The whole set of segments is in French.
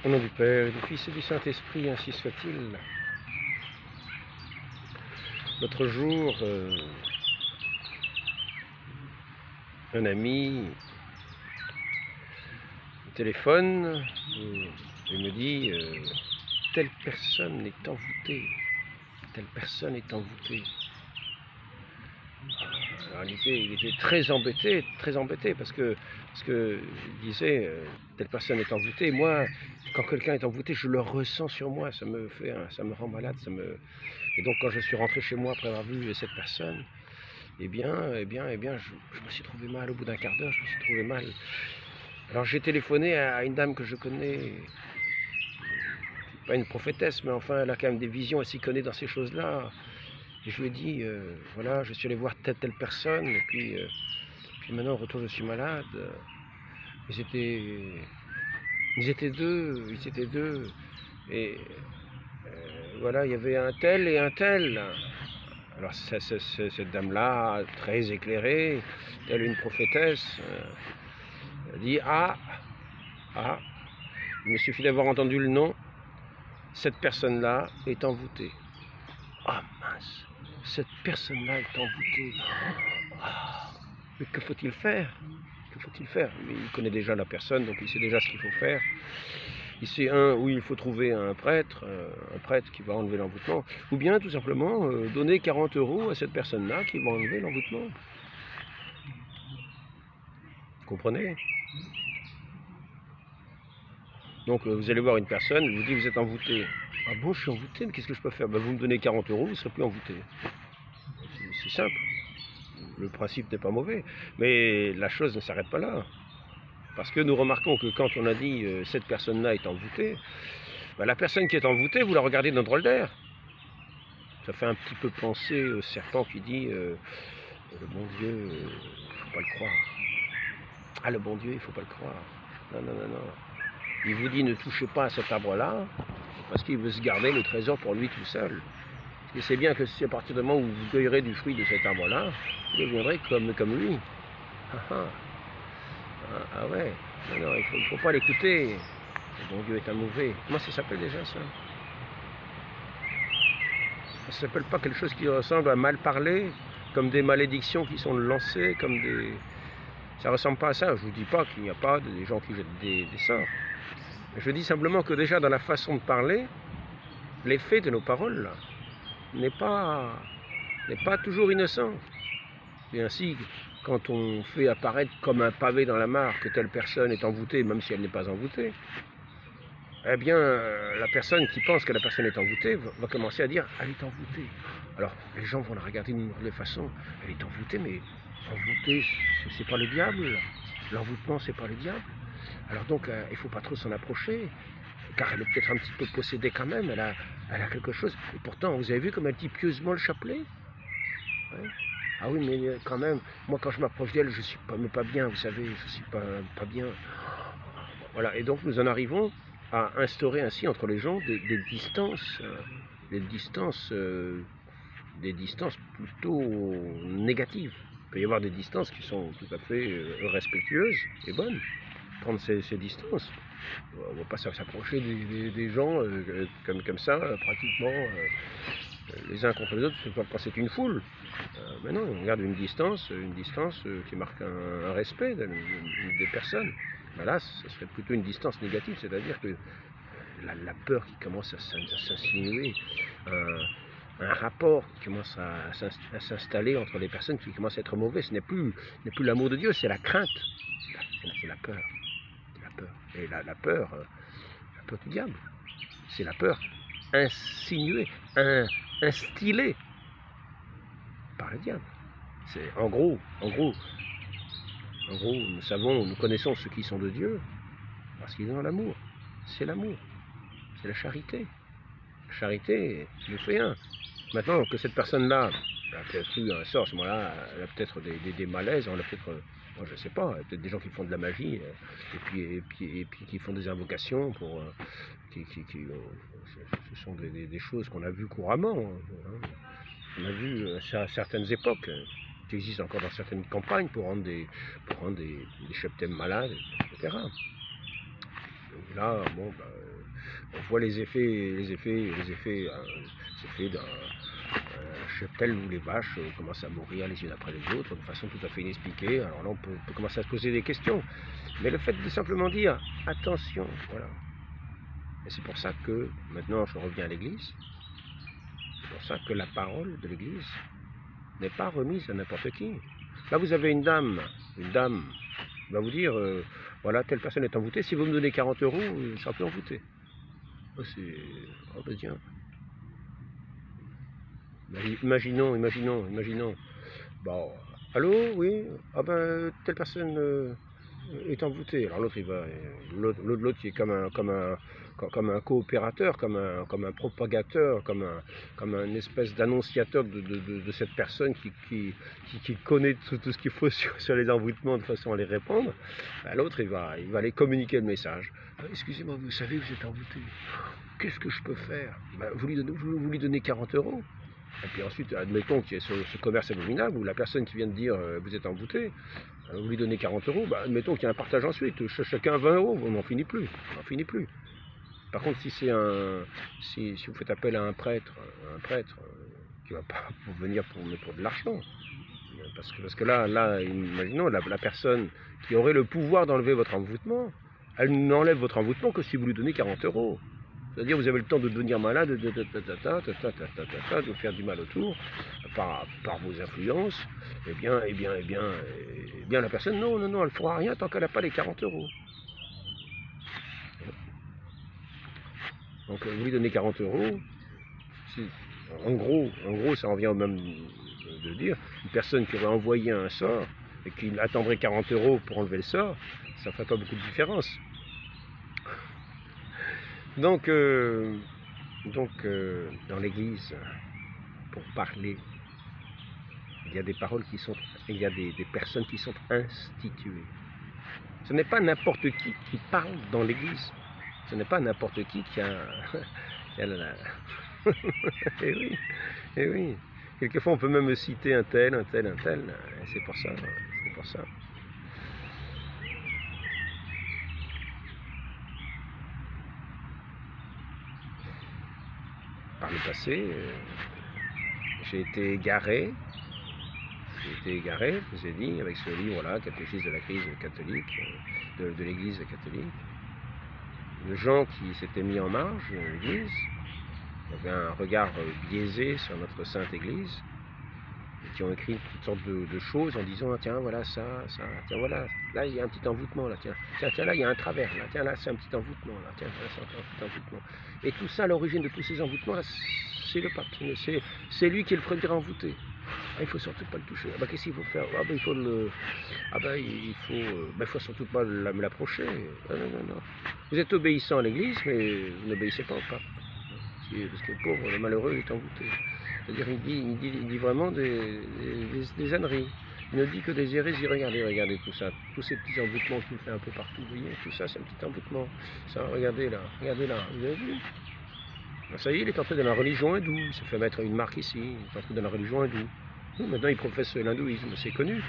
Au nom du Père, et du Fils et du Saint-Esprit, ainsi soit-il. L'autre jour, un ami me téléphone et me dit telle personne est envoûtée, telle personne est envoûtée. Alors, il était très embêté parce que il disait telle personne est envoûtée. Moi, quand quelqu'un est envoûté, je le ressens sur moi, ça me rend malade, Et donc quand je suis rentré chez moi après avoir vu cette personne, je me suis trouvé mal au bout d'un quart d'heure, je me suis trouvé mal. Alors j'ai téléphoné à une dame que je connais, pas une prophétesse, mais enfin elle a quand même des visions, elle s'y connaît dans ces choses-là. Et je lui ai dit, voilà, je suis allé voir telle personne, et puis maintenant, au retour, je suis malade. Ils étaient, ils étaient deux, et voilà, il y avait un tel et un tel. Alors cette dame-là, très éclairée, telle une prophétesse, elle dit, ah, il me suffit d'avoir entendu le nom, cette personne-là est envoûtée. Ah mince, cette personne-là est envoûtée. Ah, mais que faut-il faire? Que faut-il faire? Mais il connaît déjà la personne, donc il sait déjà ce qu'il faut faire. Il sait où il faut trouver un prêtre qui va enlever l'envoûtement, ou bien tout simplement donner 40 € à cette personne-là qui va enlever l'envoûtement. Vous comprenez? Donc vous allez voir une personne, elle vous dit vous êtes envoûté. Ah bon, je suis envoûté, mais qu'est-ce que je peux faire? Ben, vous me donnez 40 €, vous ne serez plus envoûté. C'est simple. Le principe n'est pas mauvais, mais la chose ne s'arrête pas là. Parce que nous remarquons que quand on a dit cette personne-là est envoûtée, ben, la personne qui est envoûtée, vous la regardez d'un drôle d'air. Ça fait un petit peu penser au serpent qui dit le bon Dieu, il ne faut pas le croire. Ah, le bon Dieu, il ne faut pas le croire. Non, non, non, non. Il vous dit ne touchez pas à cet arbre-là, parce qu'il veut se garder le trésor pour lui tout seul. Et c'est bien que si à partir du moment où vous cueillerez du fruit de cet arbre-là, vous deviendrez comme lui. Ah ouais, non, non, il ne faut pas l'écouter. Le bon Dieu est un mauvais. Comment ça s'appelle déjà ça? Ça s'appelle pas quelque chose qui ressemble à mal parler, comme des malédictions qui sont lancées, comme des... Ça ressemble pas à ça. Je vous dis pas qu'il n'y a pas des gens qui jettent des sorts. Je dis simplement que déjà dans la façon de parler, l'effet de nos paroles là, n'est pas toujours innocent. Et ainsi, quand on fait apparaître comme un pavé dans la mare que telle personne est envoûtée, même si elle n'est pas envoûtée, eh bien, la personne qui pense que la personne est envoûtée va commencer à dire « elle est envoûtée ». Alors, les gens vont la regarder d'une mauvaise façon. Elle est envoûtée, mais envoûtée, c'est pas le diable. L'envoûtement, c'est pas le diable. Alors donc, il ne faut pas trop s'en approcher, car elle est peut-être un petit peu possédée quand même, elle a quelque chose. Et pourtant, vous avez vu comme elle dit pieusement le chapelet? Ouais. Ah oui, mais quand même, moi quand je m'approche d'elle, je suis pas bien, vous savez, je suis pas bien. Voilà, et donc nous en arrivons à instaurer ainsi entre les gens des distances, des distances plutôt négatives. Il peut y avoir des distances qui sont tout à fait respectueuses et bonnes. Prendre ces distances. On ne va pas s'approcher des gens comme ça, pratiquement les uns contre les autres, quand c'est une foule. Mais non, on garde une distance qui marque un respect des personnes. Ben là, ce serait plutôt une distance négative, c'est-à-dire que la peur qui commence à s'insinuer, un rapport qui commence à s'installer entre les personnes qui commencent à être mauvais. Ce n'est plus l'amour de Dieu, c'est la crainte, c'est la peur. Et la peur du diable, c'est la peur insinuée, instillée par le diable. C'est en gros, nous connaissons ceux qui sont de Dieu parce qu'ils ont l'amour. C'est l'amour, c'est la charité. La charité nous fait un. Maintenant que cette personne-là a peut-être eu un sort, à ce moment-là, elle a peut-être des malaises, on a peut-être, moi je ne sais pas, peut-être des gens qui font de la magie, et puis qui font des invocations pour, ce sont des choses qu'on a vues couramment. Hein. On a vu à certaines époques, qui existent encore dans certaines campagnes pour rendre des cheptels malades, etc. Donc là, bon, On voit les effets d'un cheptel où les vaches commencent à mourir les unes après les autres de façon tout à fait inexpliquée. Alors là, on peut commencer à se poser des questions. Mais le fait de simplement dire attention, voilà. Et c'est pour ça que, maintenant je reviens à l'Église, c'est pour ça que la parole de l'Église n'est pas remise à n'importe qui. Là, vous avez une dame va vous dire, voilà, telle personne est envoûtée, si vous me donnez 40 €, je ne serai plus envoûté. Oh, c'est... Oh, ben tiens. Imaginons. Bon, allô, oui, ah ben, telle personne est envoûté. Alors l'autre qui est comme un coopérateur, comme un propagateur, comme un espèce d'annonciateur de cette personne qui connaît tout ce qu'il faut sur les envoûtements de façon à les répondre. Ben, l'autre il va aller communiquer le message. Excusez-moi, vous savez, vous êtes envoûté. Qu'est-ce que je peux faire? Ben, vous lui donnez 40 €. Et puis ensuite, admettons qu'il y ait ce commerce abominable où la personne qui vient de dire vous êtes envoûté, vous lui donnez 40 €, bah, admettons qu'il y a un partage ensuite, chacun 20 €, on n'en finit plus. Par contre, si vous faites appel à un prêtre qui ne va pas venir pour de l'argent, parce que là imaginons la personne qui aurait le pouvoir d'enlever votre envoûtement, elle n'enlève votre envoûtement que si vous lui donnez 40 €. C'est-à-dire vous avez le temps de devenir malade, de vous faire du mal autour, par vos influences, eh bien, la personne, non, elle ne fera rien tant qu'elle n'a pas les 40 €. Donc vous lui donnez 40 €, en gros, ça revient au même de dire, une personne qui aurait envoyé un sort, et qui attendrait 40 € pour enlever le sort, ça ne ferait pas beaucoup de différence. Donc dans l'Église, pour parler, il y a des paroles il y a des personnes qui sont instituées. Ce n'est pas n'importe qui parle dans l'Église. Ce n'est pas n'importe qui a et oui. Quelquefois, on peut même citer un tel, et c'est pour ça. Par le passé, j'ai été égaré, je vous ai dit, avec ce livre-là, Catéchisme de la crise catholique, de l'Église catholique, de gens qui s'étaient mis en marge de l'Église, qui avaient un regard biaisé sur notre Sainte Église, et qui ont écrit toutes sortes de choses en disant, tiens, voilà ça, tiens, voilà, là il y a un petit envoûtement, là, tiens, là il y a un travers, là, tiens, là c'est un petit envoûtement, là, tiens, là c'est un petit envoûtement. Et tout ça, l'origine de tous ces envoûtements, là, c'est le pape, c'est lui qui est le premier envoûté. Ah, il faut surtout pas le toucher. Ah, bah, qu'est-ce qu'il faut faire? Ah, bah, il faut surtout pas l'approcher. Non. Vous êtes obéissant à l'Église, mais vous n'obéissez pas au pape. Parce que le pauvre, le malheureux, il est envoûté. C'est-à-dire, il dit vraiment des âneries. Il ne dit que des hérésies. Regardez tout ça. Tous ces petits envoûtements qu'il fait un peu partout. Vous voyez, tout ça, c'est un petit envoûtement. Ça, regardez là. Vous avez vu? Ça y est, il est entré dans la religion hindoue. Il s'est fait mettre une marque ici. Il est entré dans la religion hindoue. Maintenant, il professe l'hindouisme. C'est connu.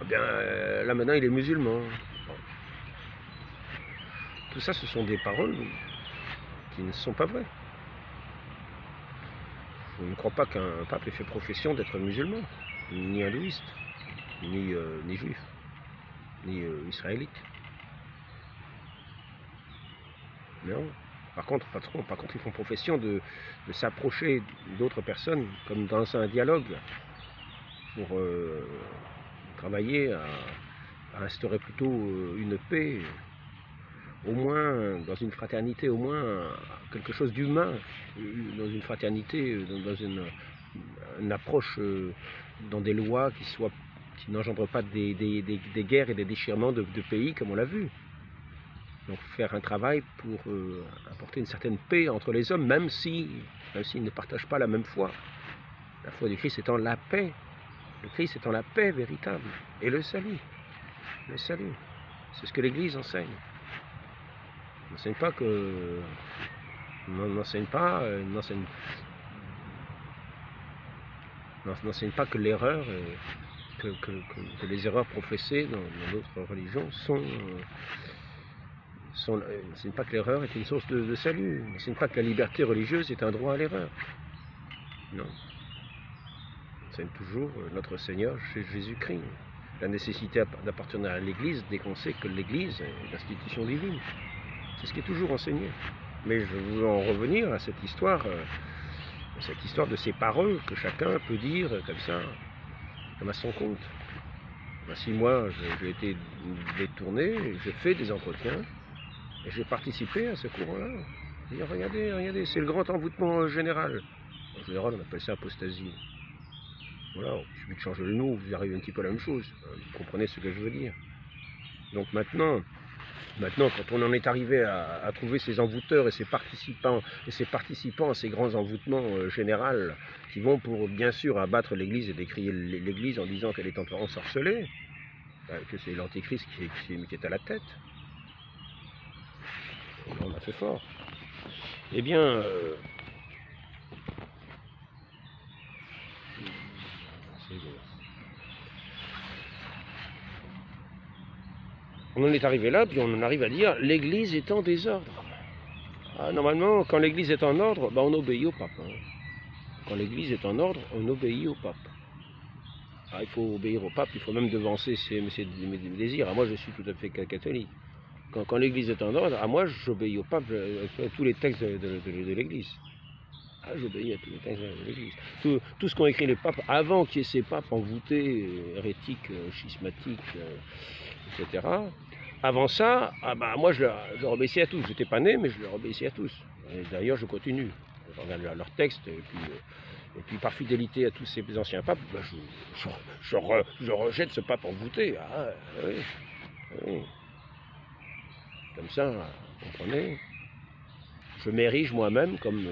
Eh bien, là, maintenant, il est musulman. Bon. Tout ça, ce sont des paroles qui ne sont pas vraies. Je ne crois pas qu'un pape ait fait profession d'être musulman, ni hindouiste, ni juif, ni israélite. Non. Par contre, ils font profession de s'approcher d'autres personnes, comme dans un dialogue, pour travailler à instaurer plutôt une paix, au moins dans une fraternité, au moins quelque chose d'humain, dans une fraternité, dans une approche, dans des lois qui n'engendrent pas des guerres et des déchirements de pays comme on l'a vu. Donc faire un travail pour apporter une certaine paix entre les hommes, même s'ils ne partagent pas la même foi. La foi du Christ étant la paix. Le Christ étant la paix véritable. Et le salut. Le salut. C'est ce que l'Église enseigne. N'enseigne pas que l'erreur, que les erreurs professées dans d'autres religions n'enseigne pas que l'erreur est une source de salut, n'enseigne pas que la liberté religieuse est un droit à l'erreur. Non. Enseigne toujours notre Seigneur Jésus-Christ. La nécessité d'appartenir à l'Église dès qu'on sait que l'Église est l'institution divine. C'est ce qui est toujours enseigné. Mais je veux en revenir à cette histoire de ces paroles que chacun peut dire comme ça, comme à son compte. Si moi j'ai été détourné, j'ai fait des entretiens et j'ai participé à ce courant-là. Regardez, c'est le grand envoûtement général. En général, on appelle ça apostasie. Voilà, il suffit de changer le nom, vous arrivez un petit peu à la même chose. Vous comprenez ce que je veux dire. Donc maintenant, quand on en est arrivé à trouver ces envoûteurs et ces participants à ces grands envoûtements généraux qui vont pour, bien sûr, abattre l'Église et décrier l'Église en disant qu'elle est ensorcelée, que c'est l'Antéchrist qui est à la tête, on a fait fort. Eh bien, on en est arrivé là, puis on en arrive à dire l'Église est en désordre. Normalement, quand l'Église est en ordre, on obéit au pape. Quand l'Église est en ordre, on obéit au pape. Il faut obéir au pape, il faut même devancer ses désirs. Moi, je suis tout à fait catholique. Quand l'Église est en ordre, moi, j'obéis au pape à tous les textes de l'Église. J'obéis à tous les textes de l'Église. Tout ce qu'ont écrit les papes, avant qu'il y ait ces papes envoûtés, hérétiques, schismatiques, etc. Avant ça, moi, je leur obéissais à tous. Je n'étais pas né, mais je leur obéissais à tous. Et d'ailleurs, je continue. Je regarde leurs textes, et puis par fidélité à tous ces anciens papes, je rejette ce pape envoûté. Oui. Comme ça, vous comprenez, je m'érige moi-même comme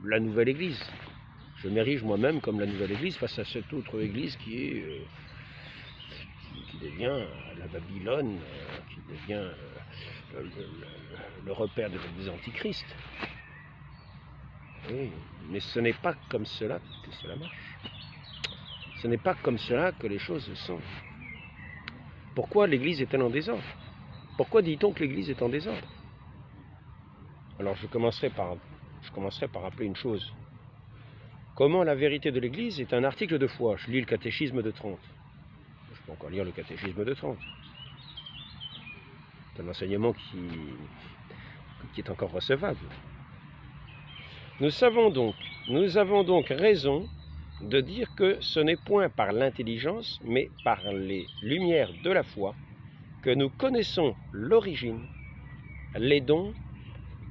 la nouvelle Église. Je m'érige moi-même comme la nouvelle Église face à cette autre Église qui devient la Babylone, qui devient le repère des antichrists. Oui, mais ce n'est pas comme cela que cela marche. Ce n'est pas comme cela que les choses sont. Pourquoi l'Église est-elle en désordre? Pourquoi dit-on que l'Église est en désordre? Alors je commencerai par rappeler une chose. Comment la vérité de l'Église est un article de foi. Je lis le catéchisme de Trente. Je peux encore lire le catéchisme de Trente. C'est un enseignement qui est encore recevable. Nous avons donc raison de dire que ce n'est point par l'intelligence, mais par les lumières de la foi que nous connaissons l'origine, les dons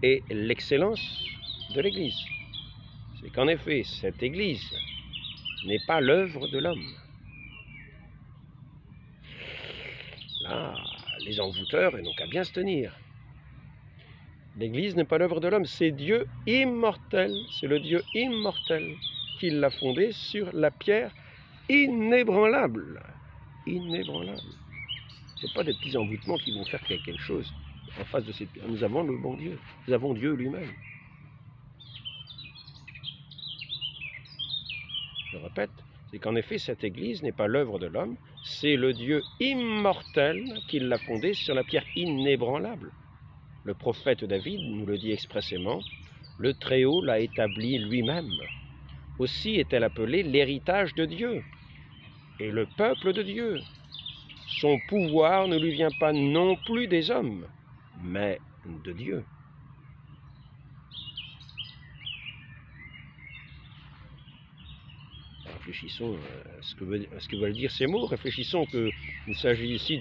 et l'excellence de l'Église. C'est qu'en effet, cette Église n'est pas l'œuvre de l'homme. Là, les envoûteurs n'ont qu'à bien se tenir. L'Église n'est pas l'œuvre de l'homme, c'est Dieu immortel, c'est le Dieu immortel qui l'a fondée sur la pierre inébranlable. Inébranlable. Ce n'est pas des petits envoûtements qui vont faire quelque chose en face de cette pierre. Nous avons le bon Dieu, nous avons Dieu lui-même. Je répète, c'est qu'en effet, cette Église n'est pas l'œuvre de l'homme, c'est le Dieu immortel qui l'a fondée sur la pierre inébranlable. Le prophète David nous le dit expressément, le Très-Haut l'a établi lui-même. Aussi est-elle appelée l'héritage de Dieu et le peuple de Dieu. Son pouvoir ne lui vient pas non plus des hommes, mais de Dieu. Réfléchissons à ce que veulent dire ces mots. Réfléchissons qu'il s'agit ici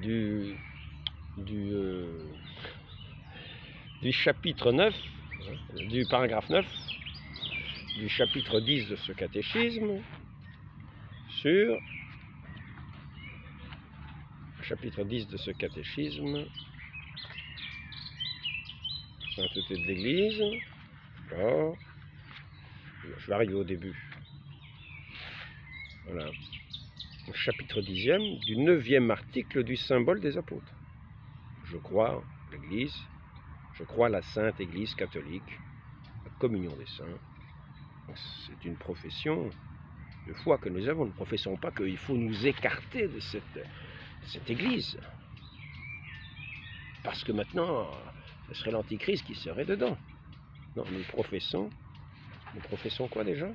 du chapitre 9, du paragraphe 9, du chapitre 10 de ce catéchisme, sur chapitre 10 de ce catéchisme, sainteté de l'Église. Alors, je vais arriver au début. Voilà. Au chapitre 10e du 9e article du symbole des apôtres. Je crois l'Église, je crois la Sainte Église catholique, la communion des saints. C'est une profession de foi que nous avons. Nous ne professons pas qu'il faut nous écarter de cette Église. Parce que maintenant, ce serait l'Antichrist qui serait dedans. Non, nous professons quoi déjà?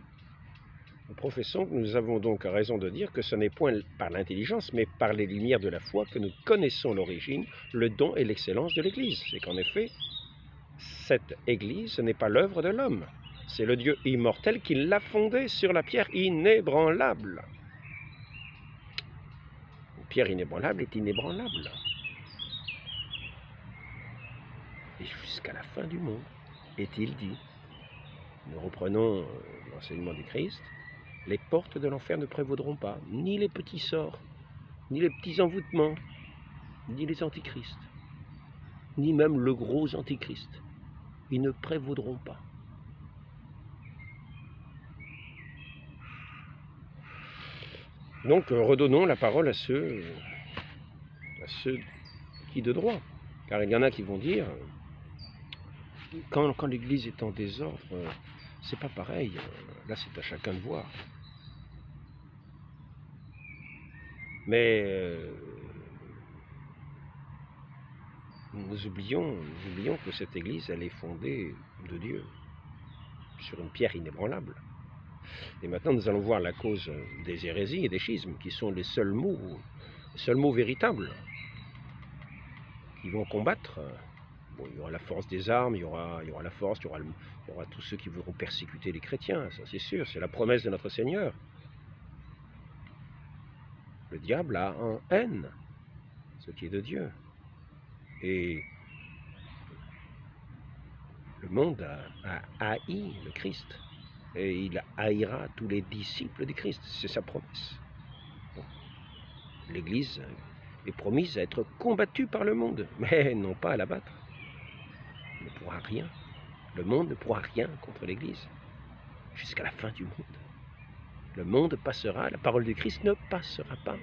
Nous professons que nous avons donc raison de dire que ce n'est point par l'intelligence, mais par les lumières de la foi que nous connaissons l'origine, le don et l'excellence de l'Église. C'est qu'en effet, cette Église, ce n'est pas l'œuvre de l'homme. C'est le Dieu immortel qui l'a fondée sur la pierre inébranlable. Une pierre inébranlable est inébranlable. Et jusqu'à la fin du monde, est-il dit. Nous reprenons l'enseignement du Christ. Les portes de l'enfer ne prévaudront pas, ni les petits sorts, ni les petits envoûtements, ni les antichrists, ni même le gros antichrist. Ils ne prévaudront pas. Donc redonnons la parole à ceux qui de droit. Car il y en a qui vont dire, quand l'Église est en désordre, c'est pas pareil, là c'est à chacun de voir. Mais nous oublions que cette Église, elle est fondée de Dieu, sur une pierre inébranlable. Et maintenant, nous allons voir la cause des hérésies et des schismes, qui sont les seuls mots véritables, qui vont combattre. Bon, il y aura la force des armes, il y aura la force, il y aura tous ceux qui voudront persécuter les chrétiens, ça c'est sûr, c'est la promesse de notre Seigneur. Le diable a en haine ce qui est de Dieu. Et le monde a haï le Christ. Et il haïra tous les disciples du Christ. C'est sa promesse. Bon. L'Église est promise à être combattue par le monde, mais non pas à l'abattre. Il ne pourra rien. Le monde ne pourra rien contre l'Église jusqu'à la fin du monde. Le monde passera, la parole du Christ ne passera pas.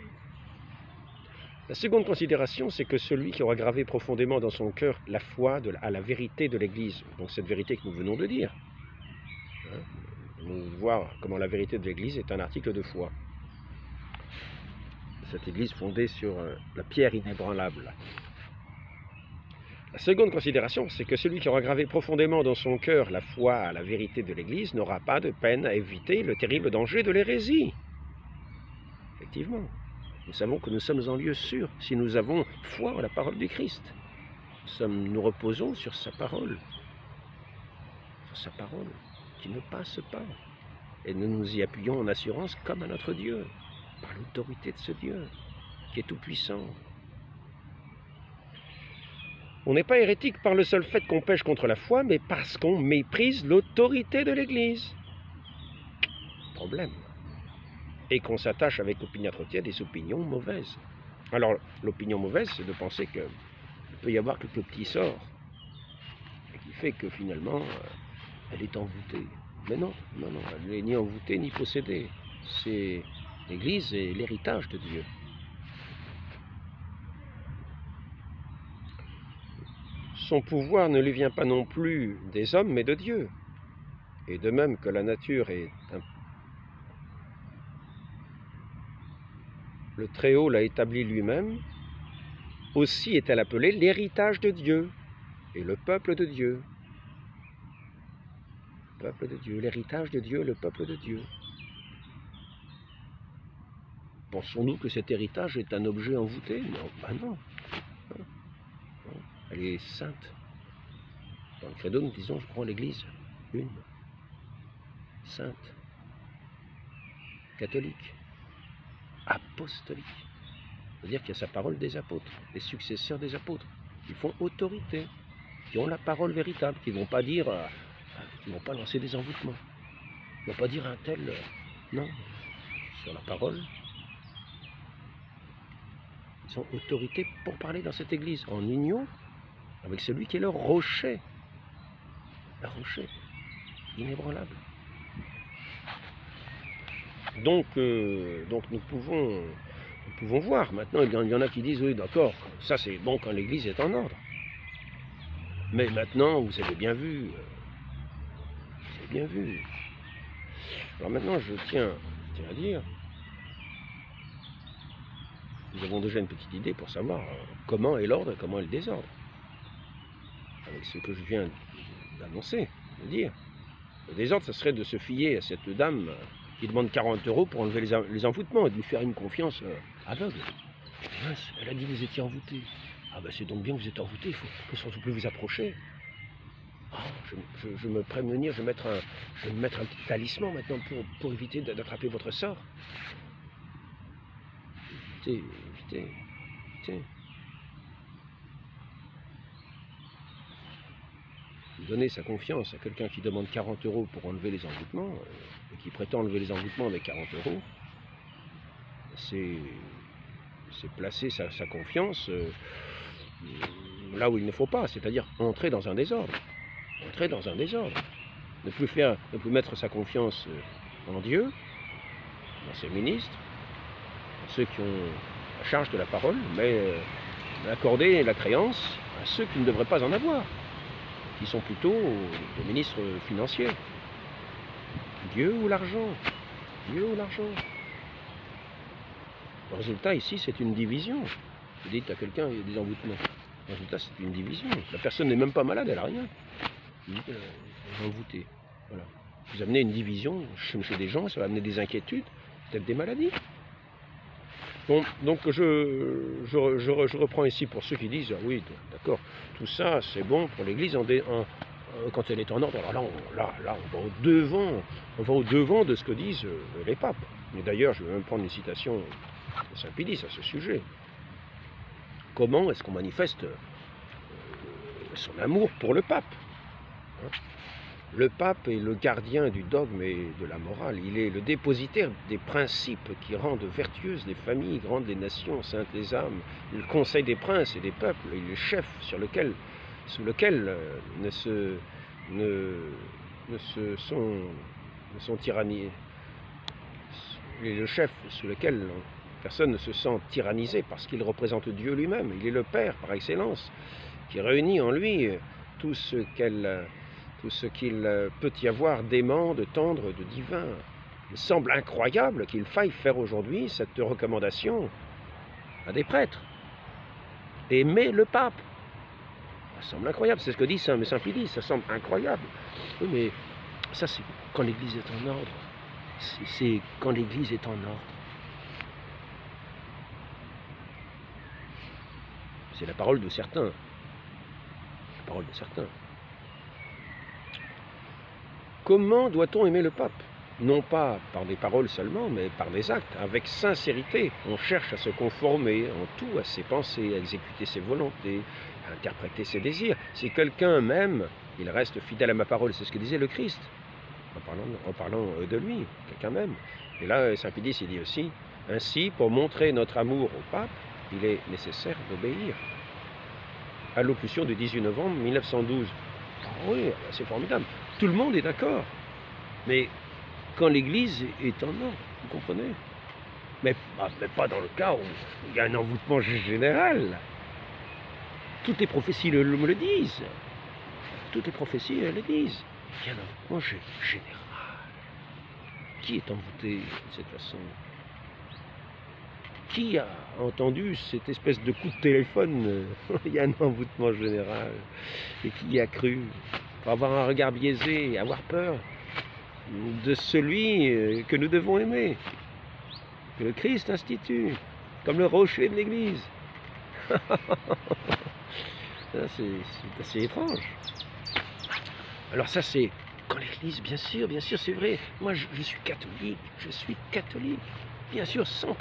La seconde considération, c'est que celui qui aura gravé profondément dans son cœur la foi à la vérité de l'Église, donc cette vérité que nous venons de dire, nous allons voir comment la vérité de l'Église est un article de foi. Cette Église fondée sur la pierre inébranlable. La seconde considération, c'est que celui qui aura gravé profondément dans son cœur la foi à la vérité de l'Église n'aura pas de peine à éviter le terrible danger de l'hérésie. Effectivement, nous savons que nous sommes en lieu sûr si nous avons foi en la parole du Christ. Nous reposons sur sa parole qui ne passe pas. Et nous nous y appuyons en assurance comme à notre Dieu, par l'autorité de ce Dieu qui est tout-puissant. On n'est pas hérétique par le seul fait qu'on pêche contre la foi, mais parce qu'on méprise l'autorité de l'Église. Problème. Et qu'on s'attache avec opiniâtreté à des opinions mauvaises. Alors, l'opinion mauvaise, c'est de penser qu'il peut y avoir quelques petits sorts, et qui fait que finalement, elle est envoûtée. Mais non, elle n'est ni envoûtée ni possédée. C'est l'Église et l'héritage de Dieu. Son pouvoir ne lui vient pas non plus des hommes, mais de Dieu. Et de même que la nature est le Très-Haut l'a établi lui-même, aussi est-elle appelée l'héritage de Dieu et le peuple de Dieu. Le peuple de Dieu, l'héritage de Dieu, le peuple de Dieu. Pensons-nous que cet héritage est un objet envoûté? Non, non. Elle est sainte. Dans le credo, nous disons, je crois en l'Église, une, sainte, catholique, apostolique. C'est-à-dire qu'il y a sa parole des apôtres, les successeurs des apôtres, qui font autorité, qui ont la parole véritable, qui ne vont pas dire, qui ne vont pas lancer des envoûtements, qui ne vont pas dire un tel, non, sur la parole. Ils ont autorité pour parler dans cette Église, en union avec celui qui est le rocher inébranlable. Donc nous pouvons voir. Maintenant, il y en a qui disent, oui, d'accord, ça c'est bon quand l'Église est en ordre. Mais maintenant, vous avez bien vu. Alors maintenant, je tiens à dire, nous avons déjà une petite idée pour savoir comment est l'ordre et comment est le désordre. Avec ce que je viens d'annoncer, de dire. Le désordre, ce serait de se fier à cette dame qui demande 40 € pour enlever les envoûtements et de lui faire une confiance aveugle. Mince, elle a dit que vous étiez envoûté. Ah ben c'est donc bien que vous êtes envoûté, il faut surtout plus vous approcher. Ah, je me prémunir, je vais me mettre un petit talisman maintenant pour éviter d'attraper votre sort. Évitez. Donner sa confiance à quelqu'un qui demande 40 € pour enlever les envoûtements, et qui prétend enlever les envoûtements avec 40 €, c'est placer sa confiance là où il ne faut pas, c'est-à-dire entrer dans un désordre. Entrer dans un désordre. Ne plus mettre sa confiance en Dieu, dans ses ministres, dans ceux qui ont la charge de la parole, mais accorder la créance à ceux qui ne devraient pas en avoir, qui sont plutôt les ministres financiers. Dieu ou l'argent? Dieu ou l'argent? Le résultat ici, c'est une division. Vous dites à quelqu'un, il y a des envoûtements. Le résultat, c'est une division. La personne n'est même pas malade, elle n'a rien. Vous dites, elle est envoûtée. Voilà. Vous amenez une division chez des gens, ça va amener des inquiétudes, peut-être des maladies. Bon, donc je reprends ici pour ceux qui disent, ah oui, d'accord, tout ça c'est bon pour l'Église quand elle est en ordre. Alors là, on va au devant de ce que disent les papes. Mais d'ailleurs, je vais même prendre une citation de Saint Pédis à ce sujet. Comment est-ce qu'on manifeste son amour pour le pape, hein? Le pape est le gardien du dogme et de la morale. Il est le dépositaire des principes qui rendent vertueuses les familles, rendent les nations, saintes les âmes. Il conseille des princes et des peuples. Il est le chef sous lequel ne sont tyrannisés. Il est le chef sous lequel personne ne se sent tyrannisé parce qu'il représente Dieu lui-même. Il est le Père par excellence qui réunit en lui tout ce qu'il peut y avoir d'aimant, de tendre, de divin. Il semble incroyable qu'il faille faire aujourd'hui cette recommandation à des prêtres. Aimer le pape. Ça semble incroyable, c'est ce que dit Saint Pédis, ça semble incroyable. Oui, mais ça c'est quand l'Église est en ordre. C'est quand l'Église est en ordre. C'est la parole de certains. La parole de certains. Comment doit-on aimer le pape? Non pas par des paroles seulement, mais par des actes, avec sincérité. On cherche à se conformer en tout à ses pensées, à exécuter ses volontés, à interpréter ses désirs. Si quelqu'un m'aime, il reste fidèle à ma parole. C'est ce que disait le Christ, en parlant de lui. Quelqu'un m'aime. Et là, Saint Pédis, il dit aussi, ainsi, pour montrer notre amour au pape, il est nécessaire d'obéir. Allocution du 18 novembre 1912. Ah oui, c'est formidable. Tout le monde est d'accord. Mais quand l'Église est en ordre, vous comprenez? Mais pas dans le cas où il y a un envoûtement général. Toutes les prophéties me le disent. Toutes les prophéties le disent. Il y a un envoûtement général. Qui est envoûté de cette façon? Qui a entendu cette espèce de coup de téléphone? Il y a un envoûtement général. Et qui y a cru? Pour avoir un regard biaisé, avoir peur de celui que nous devons aimer, que le Christ institue, comme le rocher de l'Église. C'est assez étrange. Alors ça c'est quand l'Église, bien sûr, c'est vrai. Moi je suis catholique, bien sûr, 100%,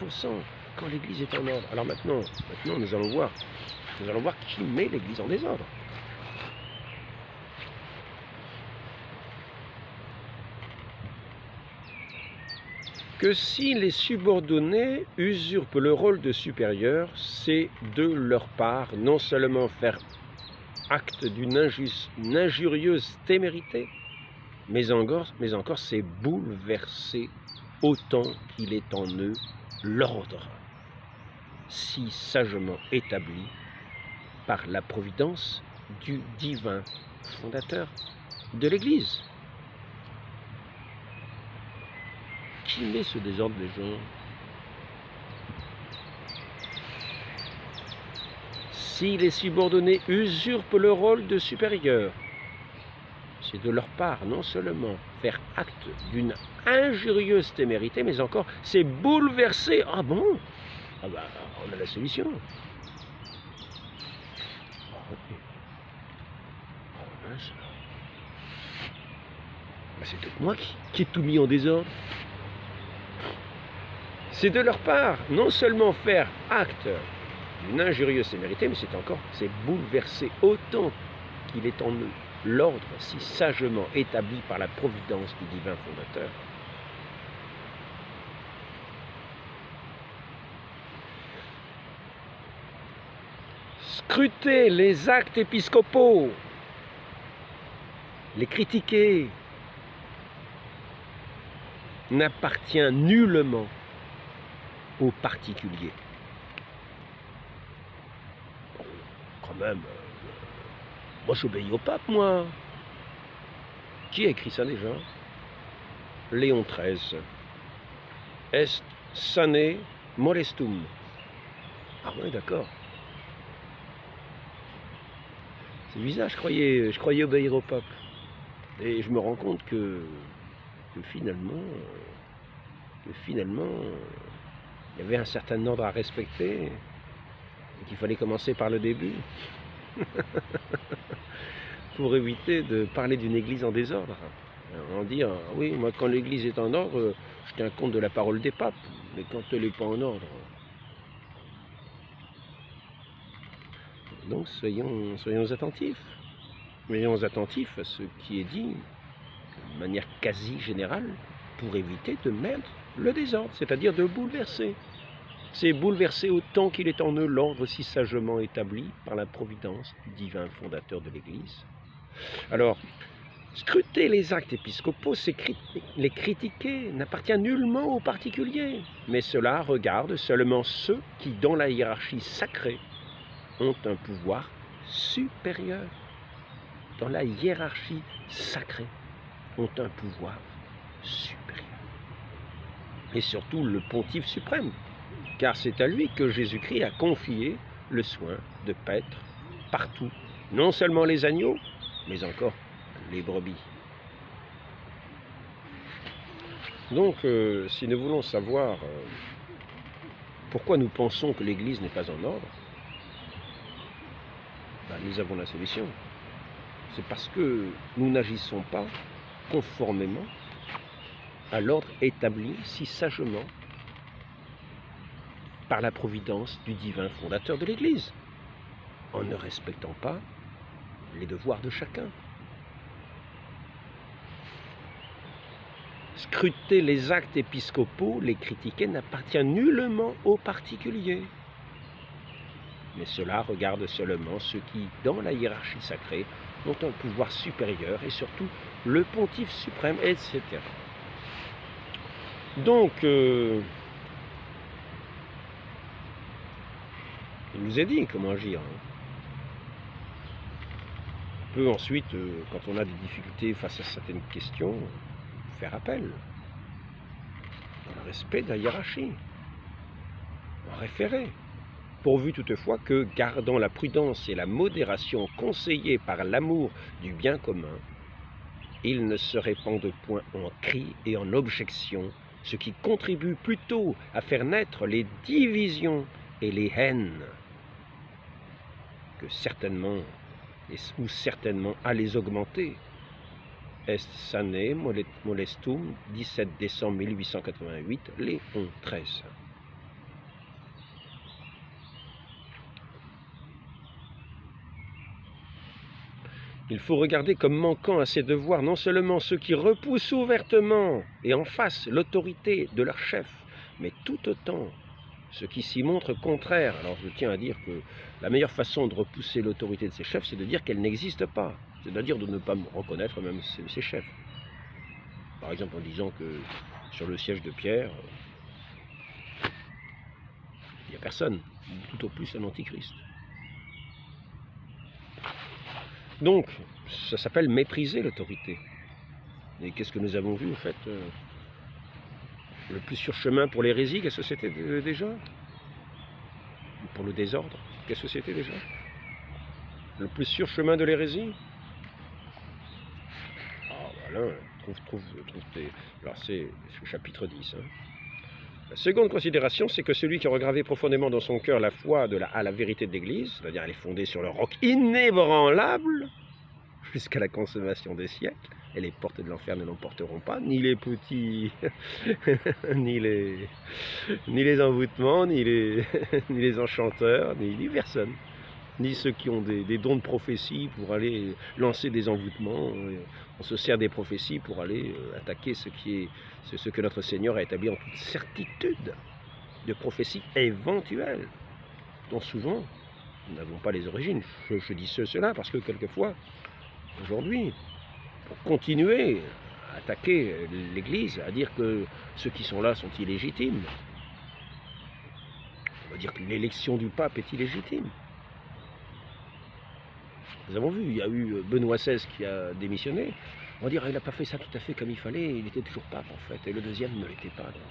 quand l'Église est en ordre. Alors maintenant nous allons voir qui met l'Église en désordre. Que si les subordonnés usurpent le rôle de supérieur, c'est de leur part non seulement faire acte d'une injurieuse témérité, mais encore c'est bouleverser autant qu'il est en eux l'ordre, si sagement établi par la providence du divin fondateur de l'Église. Qui met ce désordre des gens? si les subordonnés usurpent le rôle de supérieur, c'est de leur part non seulement faire acte d'une injurieuse témérité, mais encore c'est bouleverser. Ah bon? Ah bah, on a la solution. Bah, c'est peut-être moi qui ai tout mis en désordre. C'est de leur part non seulement faire acte d'une injurieuse témérité, mais c'est bouleverser autant qu'il est en eux l'ordre si sagement établi par la providence du divin fondateur. Scruter les actes épiscopaux, les critiquer, n'appartient nullement aux particuliers. Quand même, moi j'obéis au pape, moi. Qui a écrit ça déjà? Léon XIII. Est sane molestum. Ah ouais, d'accord. C'est bizarre, je croyais obéir au pape. Et je me rends compte que finalement, il y avait un certain ordre à respecter et qu'il fallait commencer par le début pour éviter de parler d'une église en désordre. En dire, oui, moi quand l'église est en ordre, je tiens compte de la parole des papes, mais quand elle n'est pas en ordre. Donc soyons attentifs. Soyons attentifs à ce qui est dit de manière quasi générale pour éviter de mettre le désordre, c'est-à-dire de bouleverser. C'est bouleverser autant qu'il est en eux l'ordre si sagement établi par la providence du divin fondateur de l'Église. Alors, scruter les actes épiscopaux, c'est les critiquer, n'appartient nullement aux particuliers, mais cela regarde seulement ceux qui, dans la hiérarchie sacrée, ont un pouvoir supérieur. Dans la hiérarchie sacrée, ont un pouvoir supérieur. Et surtout le pontife suprême, car c'est à lui que Jésus-Christ a confié le soin de paître partout, non seulement les agneaux, mais encore les brebis. Donc, si nous voulons savoir pourquoi nous pensons que l'Église n'est pas en ordre, nous avons la solution. C'est parce que nous n'agissons pas conformément à l'ordre établi si sagement par la providence du divin fondateur de l'Église, en ne respectant pas les devoirs de chacun. Scruter les actes épiscopaux, les critiquer, n'appartient nullement aux particuliers. Mais cela regarde seulement ceux qui, dans la hiérarchie sacrée, ont un pouvoir supérieur et surtout le pontife suprême, etc. Donc, il nous est dit comment agir. On peut ensuite, quand on a des difficultés face à certaines questions, faire appel dans le respect de la hiérarchie, en référer, pourvu toutefois que, gardant la prudence et la modération conseillées par l'amour du bien commun, ils ne se répandent point en cris et en objections, ce qui contribue plutôt à faire naître les divisions et les haines, que certainement à les augmenter. Est sane molestum, 17 décembre 1888, Léon XIII. Il faut regarder comme manquant à ses devoirs non seulement ceux qui repoussent ouvertement et en face l'autorité de leur chef, mais tout autant ceux qui s'y montrent contraires. Alors je tiens à dire que la meilleure façon de repousser l'autorité de ses chefs, c'est de dire qu'elle n'existe pas, c'est-à-dire de ne pas reconnaître même ses chefs. Par exemple en disant que sur le siège de Pierre, il n'y a personne, tout au plus un antichrist. Donc, ça s'appelle mépriser l'autorité. Et qu'est-ce que nous avons vu, en fait le plus sûr chemin pour l'hérésie, qu'est-ce que c'était déjà? Pour le désordre, qu'est-ce que c'était déjà? le plus sûr chemin de l'hérésie? Ah, voilà, alors c'est le chapitre 10. Hein. La seconde considération, c'est que celui qui aurait gravé profondément dans son cœur la foi à la vérité de l'Église, c'est-à-dire elle est fondée sur le roc inébranlable, jusqu'à la consommation des siècles, et les portes de l'enfer ne l'emporteront pas, ni les petits, ni les envoûtements, ni les enchanteurs, ni personne, ni ceux qui ont des dons de prophétie pour aller lancer des envoûtements. On se sert des prophéties pour aller attaquer ce que notre Seigneur a établi en toute certitude de prophéties éventuelles, dont souvent nous n'avons pas les origines. Je dis cela parce que quelquefois, aujourd'hui, pour continuer à attaquer l'Église, à dire que ceux qui sont là sont illégitimes, on va dire que l'élection du pape est illégitime. Nous avons vu, il y a eu Benoît XVI qui a démissionné. On va dire qu'il n'a pas fait ça tout à fait comme il fallait, il était toujours pape en fait, et le deuxième ne l'était pas. Donc.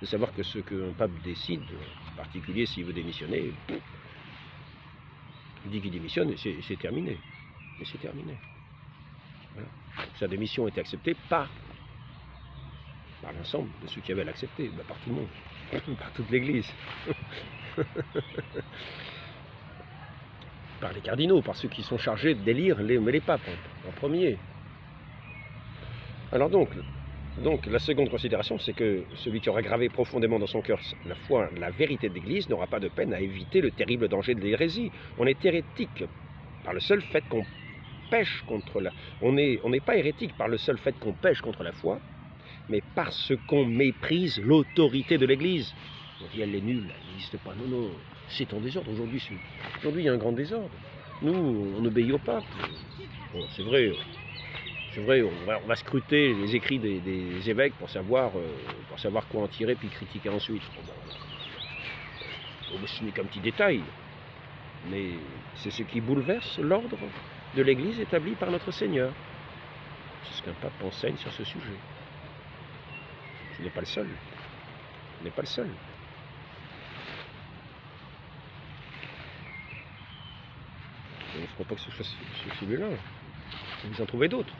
De savoir que ce qu'un pape décide, en particulier s'il veut démissionner, il dit qu'il démissionne et c'est terminé. Et c'est terminé. Voilà. Sa démission a été acceptée par l'ensemble de ceux qui avaient l'accepté, par tout le monde, par toute l'Église. Par les cardinaux, par ceux qui sont chargés d'élire les papes en premier. Alors donc, la seconde considération, c'est que celui qui aura gravé profondément dans son cœur la foi, la vérité de l'Église, n'aura pas de peine à éviter le terrible danger de l'hérésie. On est hérétique par le seul fait qu'on pêche contre la... On n'est pas hérétique par le seul fait qu'on pêche contre la foi, mais parce qu'on méprise l'autorité de l'Église. On dit elle est nulle, elle n'existe pas. Non, non, c'est en désordre. Aujourd'hui, il y a un grand désordre. Nous, on obéit au pape. Bon, c'est vrai, on va scruter les écrits des évêques pour savoir quoi en tirer puis critiquer ensuite. Bon, ce n'est qu'un petit détail, mais c'est ce qui bouleverse l'ordre de l'Église établi par notre Seigneur. C'est ce qu'un pape enseigne sur ce sujet. Ce n'est pas le seul. Ce n'est pas le seul. Je ne crois pas que ce soit celui-là. Vous en trouvez d'autres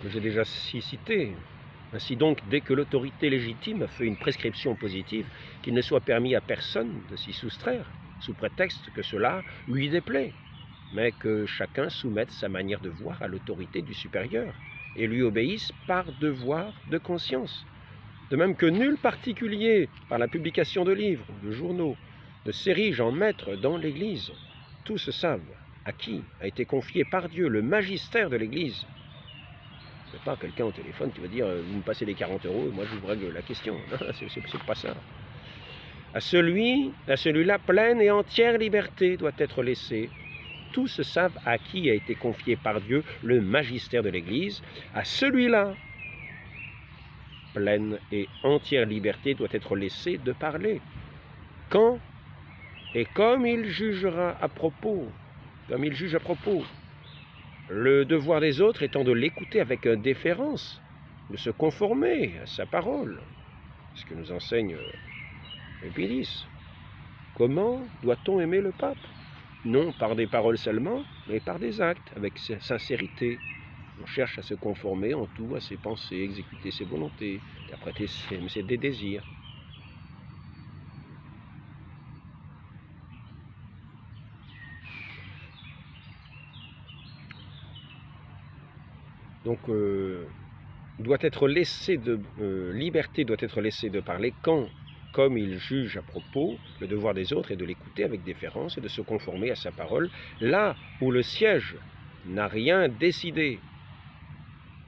que j'ai déjà cités. Ainsi donc, dès que l'autorité légitime a fait une prescription positive, qu'il ne soit permis à personne de s'y soustraire, sous prétexte que cela lui déplaît, mais que chacun soumette sa manière de voir à l'autorité du supérieur, et lui obéisse par devoir de conscience. De même que nul particulier, par la publication de livres, de journaux, ne s'érige en maître dans l'Église. Tous savent à qui a été confié par Dieu le magistère de l'Église. Ce n'est pas quelqu'un au téléphone qui va dire « vous me passez les 40 € et moi je vous règle la question ». C'est pas ça. À celui-là, pleine et entière liberté doit être laissée. Tous savent à qui a été confié par Dieu le magistère de l'Église. À celui-là, pleine et entière liberté doit être laissée de parler. Quand et comme il jugera à propos, comme il juge à propos, le devoir des autres étant de l'écouter avec déférence, de se conformer à sa parole, ce que nous enseigne Épidis. Comment doit-on aimer le pape? Non par des paroles seulement, mais par des actes, avec sincérité. On cherche à se conformer en tout à ses pensées, exécuter ses volontés, interpréter ses désirs. Donc, liberté doit être laissée de parler quand, comme il juge à propos, le devoir des autres est de l'écouter avec déférence et de se conformer à sa parole, là où le siège n'a rien décidé.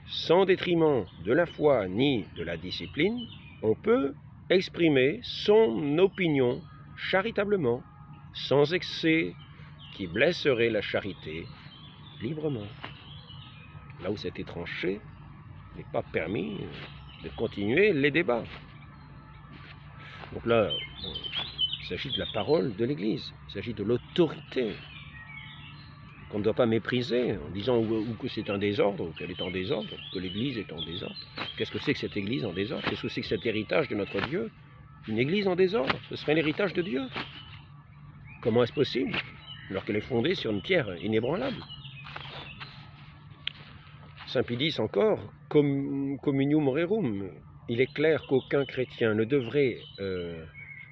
Sans détriment de la foi ni de la discipline, on peut exprimer son opinion charitablement, sans excès qui blesserait la charité, librement. Là où cette tranché n'est pas permis de continuer les débats. Donc là, il s'agit de la parole de l'Église, il s'agit de l'autorité qu'on ne doit pas mépriser en disant ou que c'est un désordre, ou qu'elle est en désordre, que l'Église est en désordre. Qu'est-ce que c'est que cette Église en désordre? Qu'est-ce que c'est que cet héritage de notre Dieu? Une Église en désordre, ce serait l'héritage de Dieu. Comment est-ce possible alors qu'elle est fondée sur une pierre inébranlable? Saint Pie encore, communium rerum. Il est clair qu'aucun chrétien ne devrait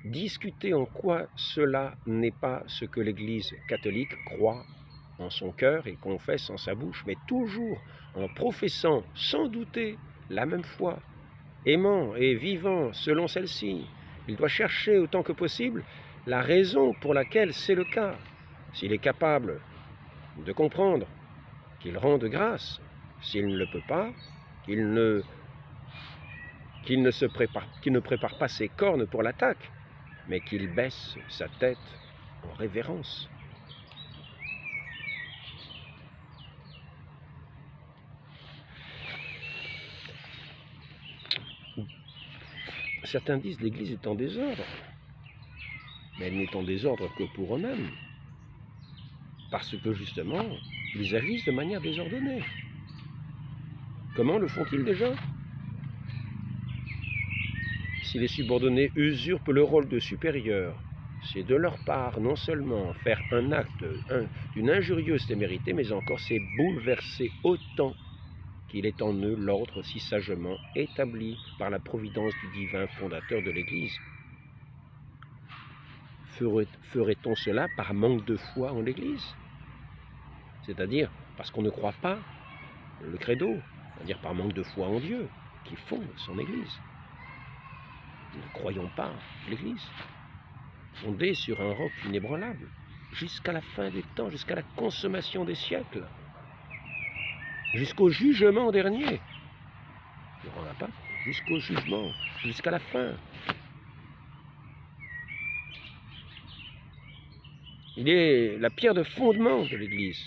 discuter en quoi cela n'est pas ce que l'Église catholique croit en son cœur et confesse en sa bouche, mais toujours en professant sans douter la même foi, aimant et vivant selon celle-ci. Il doit chercher autant que possible la raison pour laquelle c'est le cas. S'il est capable de comprendre, qu'il rende grâce. S'il ne le peut pas, qu'il ne prépare pas ses cornes pour l'attaque, mais qu'il baisse sa tête en révérence. Certains disent que l'Église est en désordre, mais elle n'est en désordre que pour eux-mêmes, parce que justement, ils agissent de manière désordonnée. Comment le font-ils déjà? Si les subordonnés usurpent le rôle de supérieur, c'est de leur part non seulement faire un acte d'une injurieuse témérité, mais encore c'est bouleverser autant qu'il est en eux l'ordre si sagement établi par la providence du divin fondateur de l'Église. Ferait-on cela par manque de foi en l'Église? C'est-à-dire parce qu'on ne croit pas le credo, c'est-à-dire par manque de foi en Dieu, qui fonde son Église. Nous ne croyons pas l'Église, fondée sur un roc inébranlable, jusqu'à la fin des temps, jusqu'à la consommation des siècles, jusqu'au jugement dernier. Il n'y en a pas, jusqu'au jugement, jusqu'à la fin. Il est la pierre de fondement de l'Église.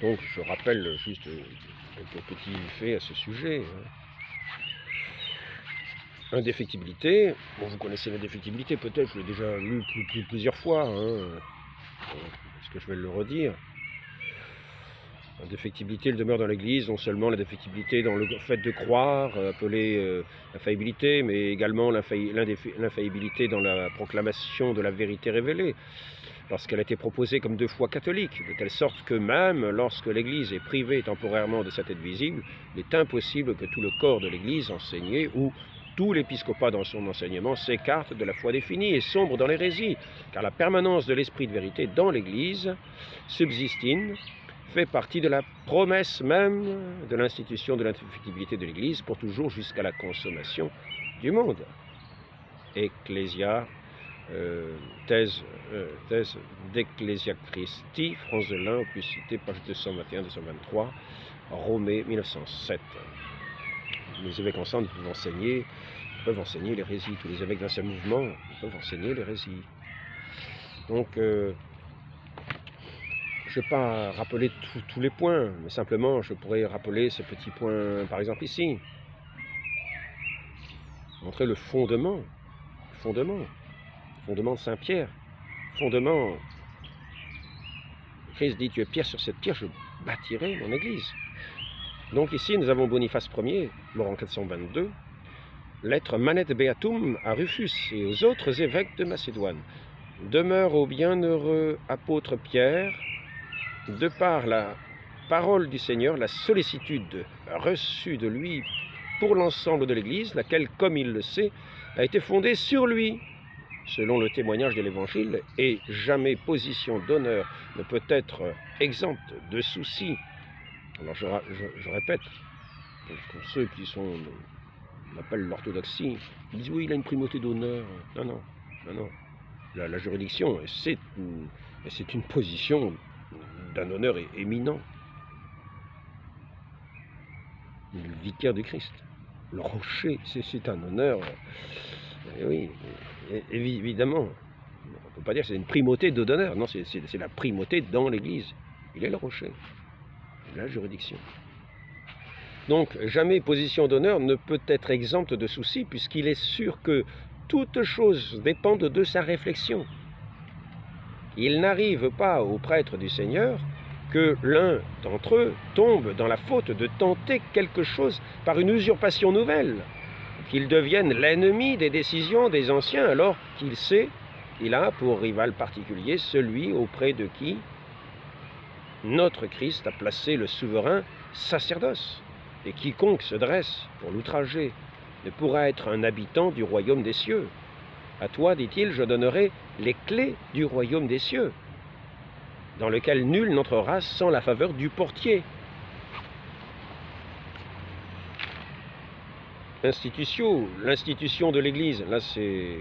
Donc, je rappelle juste quelques petits faits à ce sujet. Indéfectibilité, bon, vous connaissez l'indéfectibilité peut-être, je l'ai déjà lu plusieurs fois, est-ce que je vais le redire? L'indéfectibilité, elle demeure dans l'Église, non seulement l'indéfectibilité dans le fait de croire, appelée l'infaillibilité, mais également l'infaillibilité dans la proclamation de la vérité révélée, lorsqu'elle a été proposée comme de foi catholique, de telle sorte que même lorsque l'Église est privée temporairement de cette aide visible, il est impossible que tout le corps de l'Église enseigné ou tout l'épiscopat dans son enseignement s'écarte de la foi définie et sombre dans l'hérésie, car la permanence de l'esprit de vérité dans l'Église, subsistine, fait partie de la promesse même de l'institution de l'indéfectibilité de l'Église pour toujours jusqu'à la consommation du monde. Ecclesia, thèse d'Ecclesia Christi, France de l'Ain, opus cité, page 221-223, Romée, 1907. Les évêques ensemble peuvent enseigner l'hérésie. Tous les évêques d'un seul mouvement peuvent enseigner l'hérésie. Donc, je ne vais pas rappeler tous les points, mais simplement, je pourrais rappeler ce petit point, par exemple ici. Montrer le fondement de Saint-Pierre, fondement. Christ dit, tu es pierre, sur cette pierre, je bâtirai mon église. Donc ici, nous avons Boniface Ier, mort en 422, lettre Manette Beatum à Rufus et aux autres évêques de Macédoine. Demeure au bienheureux apôtre Pierre, de par la parole du Seigneur, la sollicitude reçue de lui pour l'ensemble de l'Église, laquelle, comme il le sait, a été fondée sur lui, selon le témoignage de l'Évangile, et jamais position d'honneur ne peut être exempte de soucis. Alors je répète, pour ceux qui sont, on appelle l'orthodoxie, ils disent oui, il a une primauté d'honneur. Non. La juridiction, c'est une position d'un honneur éminent. Le vicaire du Christ, le rocher, c'est un honneur. Et oui, évidemment, on ne peut pas dire que c'est une primauté d'honneur. Non, c'est la primauté dans l'Église. Il est le rocher. La juridiction. Donc, jamais position d'honneur ne peut être exempte de soucis, puisqu'il est sûr que toutes choses dépendent de sa réflexion. Il n'arrive pas aux prêtres du Seigneur que l'un d'entre eux tombe dans la faute de tenter quelque chose par une usurpation nouvelle, qu'il devienne l'ennemi des décisions des anciens, alors qu'il sait il a pour rival particulier celui auprès de qui notre Christ a placé le souverain sacerdoce. Et quiconque se dresse pour l'outrager ne pourra être un habitant du royaume des cieux. À toi, dit-il, je donnerai les clés du royaume des cieux, dans lequel nul n'entrera sans la faveur du portier. L'institution de l'Église, là c'est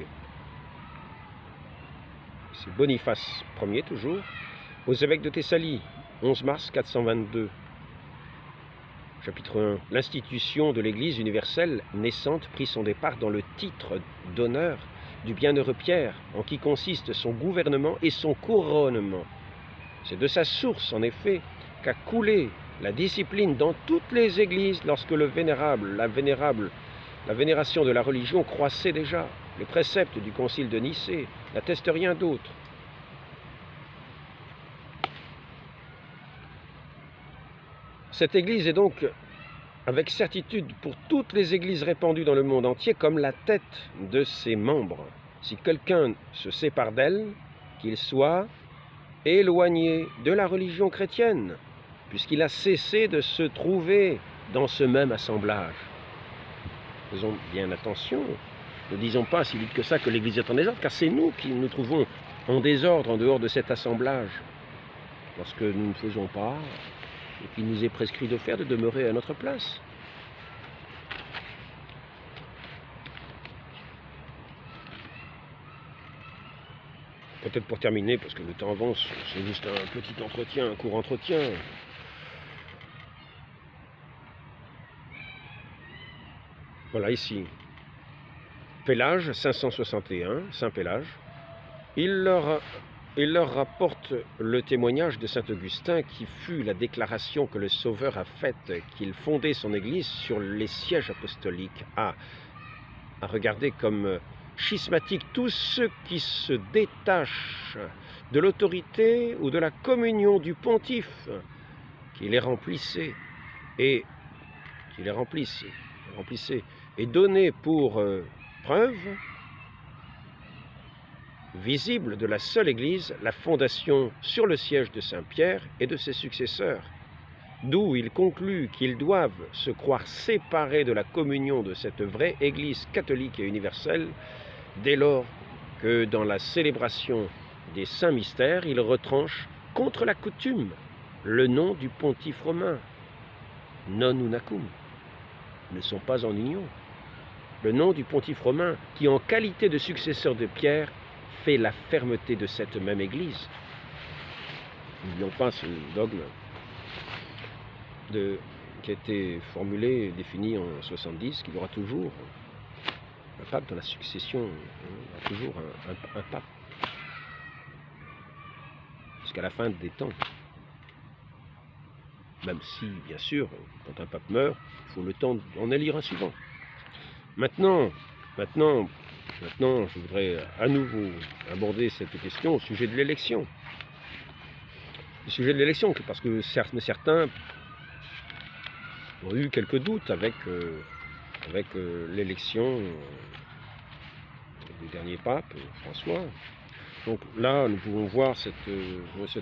Boniface Ier toujours, aux évêques de Thessalie, 11 mars 422. Chapitre 1. L'institution de l'Église universelle naissante prit son départ dans le titre d'honneur du bienheureux Pierre, en qui consiste son gouvernement et son couronnement. C'est de sa source, en effet, qu'a coulé la discipline dans toutes les églises lorsque la vénération de la religion croissait déjà. Les préceptes du concile de Nicée n'attestent rien d'autre. Cette église est donc, avec certitude, pour toutes les églises répandues dans le monde entier, comme la tête de ses membres. Si quelqu'un se sépare d'elle, qu'il soit éloigné de la religion chrétienne, puisqu'il a cessé de se trouver dans ce même assemblage. Faisons bien attention, ne disons pas si vite que ça que l'Église est en désordre, car c'est nous qui nous trouvons en désordre en dehors de cet assemblage, lorsque nous ne faisons pas et qu'il nous est prescrit de faire, de demeurer à notre place. Peut-être pour terminer, parce que le temps avance, c'est juste un petit entretien, un court entretien. Voilà ici, Pélage 561, Saint Pélage. Il leur rapporte le témoignage de saint Augustin qui fut la déclaration que le Sauveur a faite, qu'il fondait son Église sur les sièges apostoliques, à regarder comme schismatique tous ceux qui se détachent de l'autorité ou de la communion du pontife, qui les remplissait et donnait pour preuve visible de la seule Église la fondation sur le siège de Saint-Pierre et de ses successeurs, d'où il conclut qu'ils doivent se croire séparés de la communion de cette vraie Église catholique et universelle, dès lors que dans la célébration des saints mystères, ils retranchent contre la coutume le nom du pontife romain, non unacum, ne sont pas en union. Le nom du pontife romain qui, en qualité de successeur de Pierre, fait la fermeté de cette même Église. N'oublions pas ce dogme qui a été formulé et défini en 70, qu'il y aura toujours un pape dans la succession, il y aura toujours un pape, jusqu'à la fin des temps. Même si, bien sûr, quand un pape meurt, il faut le temps d'en élire un suivant. Maintenant, je voudrais à nouveau aborder cette question au sujet de l'élection. Le sujet de l'élection, parce que certains ont eu quelques doutes avec l'élection du dernier pape, François. Donc là, nous pouvons voir ce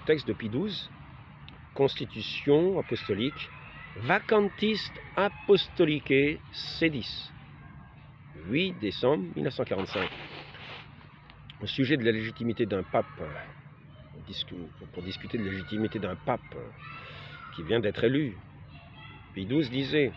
texte de Pie XII, Constitution apostolique, Vacantis Apostolicae Sedis, 8 décembre 1945. Au sujet de la légitimité d'un pape, pour discuter de la légitimité d'un pape qui vient d'être élu, Pie XII disait: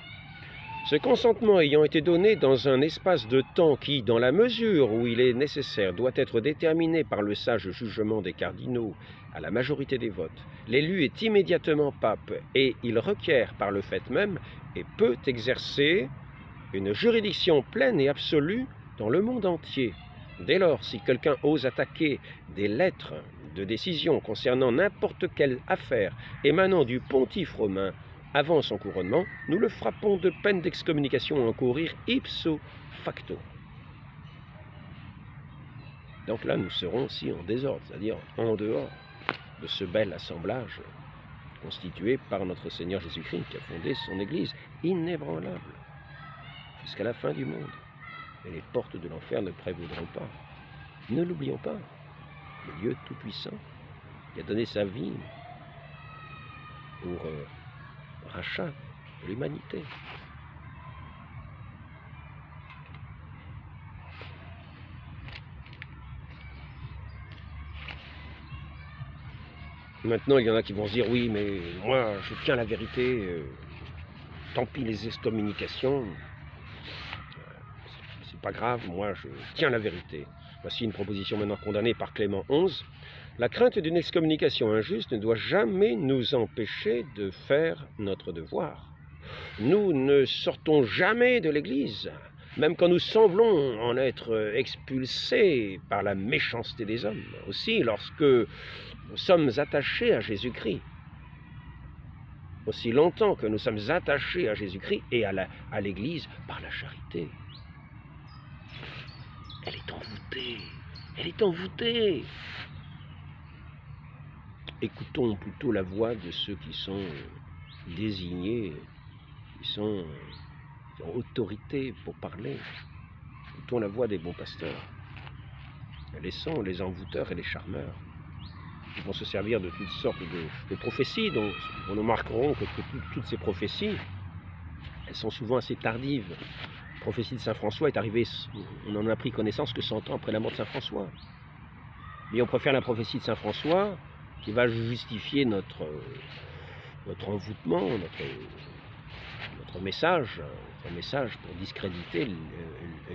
ce consentement ayant été donné dans un espace de temps qui, dans la mesure où il est nécessaire, doit être déterminé par le sage jugement des cardinaux à la majorité des votes, l'élu est immédiatement pape et il requiert par le fait même et peut exercer une juridiction pleine et absolue dans le monde entier. Dès lors, si quelqu'un ose attaquer des lettres de décision concernant n'importe quelle affaire émanant du pontife romain avant son couronnement, nous le frappons de peine d'excommunication à encourir ipso facto. Donc là, nous serons aussi en désordre, c'est-à-dire en dehors de ce bel assemblage constitué par notre Seigneur Jésus-Christ qui a fondé son Église inébranlable jusqu'à la fin du monde. Et les portes de l'enfer ne prévaudront pas. Ne l'oublions pas. le Dieu Tout-Puissant, qui a donné sa vie pour rachat de l'humanité. Maintenant, il y en a qui vont se dire, oui, mais moi, je tiens la vérité, tant pis les excommunications, c'est pas grave, moi, je tiens la vérité. Voici une proposition maintenant condamnée par Clément XI. La crainte d'une excommunication injuste ne doit jamais nous empêcher de faire notre devoir. Nous ne sortons jamais de l'Église, même quand nous semblons en être expulsés par la méchanceté des hommes. Aussi, lorsque nous sommes attachés à Jésus-Christ, aussi longtemps que nous sommes attachés à Jésus-Christ et à l'Église par la charité. Elle est envoûtée, elle est envoûtée. Écoutons plutôt la voix de ceux qui sont désignés, qui ont autorité pour parler. Écoutons la voix des bons pasteurs. Laissons les envoûteurs et les charmeurs. Ils vont se servir de toutes sortes de prophéties, donc on remarqueront que toutes ces prophéties, elles sont souvent assez tardives. La prophétie de Saint François est arrivée, on en a pris connaissance que 100 ans après la mort de Saint François. Mais on préfère la prophétie de Saint François, qui va justifier notre envoûtement, notre message pour discréditer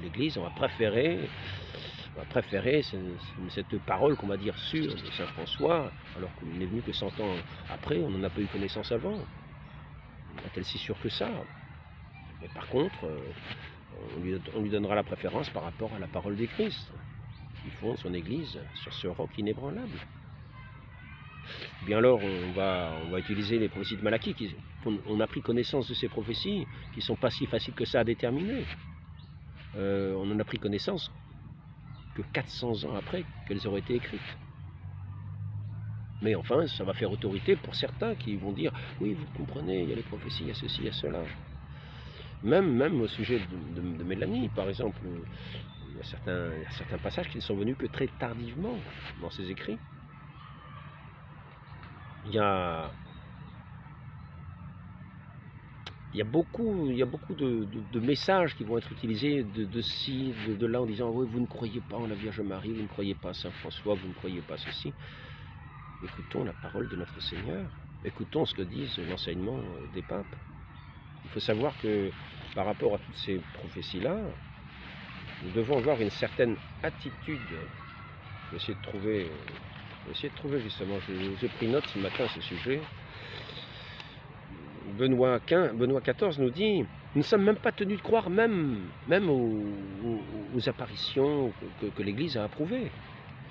l'Église. On va préférer cette parole qu'on va dire sûre de Saint François, alors qu'il n'est venu que 100 ans après, on n'en a pas eu connaissance avant. Est-elle si sûre que ça? Mais par contre, on lui donnera la préférence par rapport à la parole des Christ, qui fonde son Église sur ce roc inébranlable. Bien alors, on va utiliser les prophéties de Malachie. On a pris connaissance de ces prophéties qui ne sont pas si faciles que ça à déterminer. On en a pris connaissance que 400 ans après qu'elles auraient été écrites. Mais enfin, ça va faire autorité pour certains qui vont dire « Oui, vous comprenez, il y a les prophéties, il y a ceci, il y a cela. » Même au sujet de Mélanie, par exemple, il y a certains passages qui ne sont venus que très tardivement dans ses écrits. Il y a beaucoup de messages qui vont être utilisés de ci, de là, en disant « Oui, vous ne croyez pas en la Vierge Marie, vous ne croyez pas à Saint François, vous ne croyez pas ceci. » Écoutons la parole de notre Seigneur, écoutons ce que disent l'enseignement des papes. Il faut savoir que par rapport à toutes ces prophéties-là, nous devons avoir une certaine attitude. Je vais essayer de trouver justement, j'ai pris note ce matin à ce sujet. Benoît XIV nous dit « Nous ne sommes même pas tenus de croire même aux apparitions que l'Église a approuvées,